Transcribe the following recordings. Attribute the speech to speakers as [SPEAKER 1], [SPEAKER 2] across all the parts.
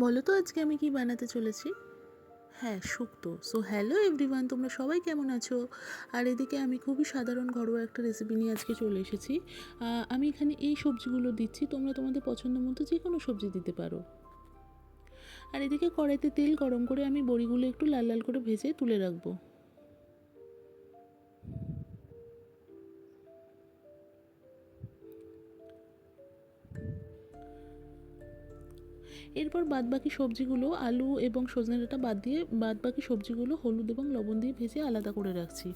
[SPEAKER 1] বলো তো আজকে আমি কি বানাতে চলেছি। হ্যাঁ, শুক্তো। সো হ্যালো এভরিওয়ান, তোমরা সবাই কেমন আছো? আর এদিকে আমি খুবই সাধারণ ঘরোয়া একটা রেসিপি নিয়ে আজকে চলে এসেছি। আমি এখানে এই সবজিগুলো দিচ্ছি, তোমরা তোমাদের পছন্দ মতো যে কোনো সবজি দিতে পারো। আর এদিকে কড়াইতে তেল গরম করে আমি বড়িগুলো একটু লাল লাল করে ভেজে তুলে রাখবো। এরপর বাদবাকি সবজিগুলো আলু এবং সজনে ডাঁটা বাদ দিয়ে বাদবাকি সবজিগুলো হলুদ এবং লবণ দিয়ে ভেজে আলাদা করে রাখছি।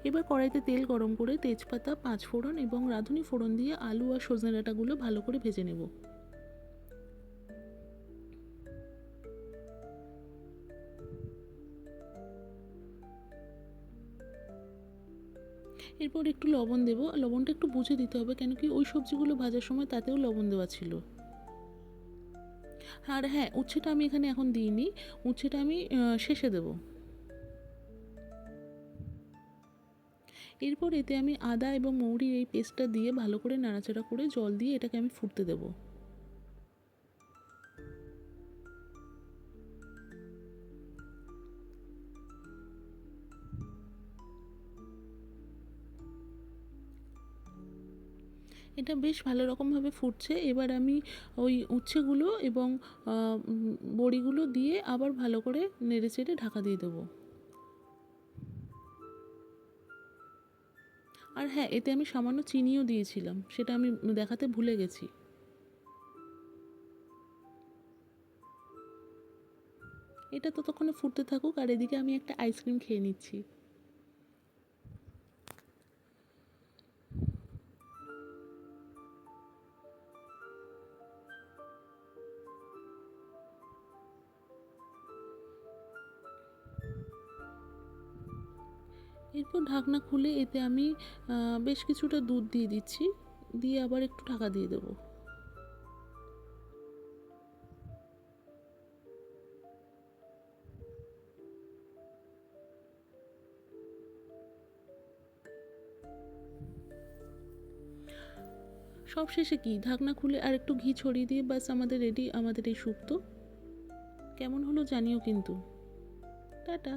[SPEAKER 1] এবার কড়াইতে তেল গরম করে তেজপাতা, পাঁচফোড়ন এবং রাঁধুনি ফোড়ন দিয়ে আলু আর সজনে ডাঁটাগুলো ভালো করে ভেজে নেব। এরপর একটু লবণ দেব, লবণটা একটু বুঝে দিতে হবে, কেন কি ওই সবজিগুলো ভাজার সময় তাতেও লবণ দেওয়া ছিল। আর হ্যাঁ, উচ্ছেটা আমি এখানে এখন দিইনি, উচ্ছেটা আমি শেষে দেবো। এরপর এতে আমি আদা এবং মৌরির এই পেস্টটা দিয়ে ভালো করে নাড়াচাড়া করে জল দিয়ে এটাকে আমি ফুটতে দেবো। এটা বেশ ভালো রকমভাবে ফুটছে। এবার আমি ওই উচ্ছেগুলো এবং বড়িগুলো দিয়ে আবার ভালো করে নেড়েচেড়ে ঢাকা দিয়ে দেবো। আর হ্যাঁ, এতে আমি সামান্য চিনিও দিয়েছিলাম, সেটা আমি দেখাতে ভুলে গেছি। এটা ততক্ষণে ফুটতে থাকুক, আর এদিকে আমি একটা আইসক্রিম খেয়ে নিচ্ছি। এরপর ঢাকনা খুলে এতে আমি বেশ কিছুটা দুধ দিয়ে দিচ্ছি, দিয়ে আবার একটু ঢাকা দিয়ে দেবো। সব শেষে কি, ঢাকনা খুলে আর একটু ঘি ছড়িয়ে দিয়ে ব্যাস আমাদের রেডি আমাদের এই শুক্তো। কেমন হলো জানিও কিন্তু। টাটা।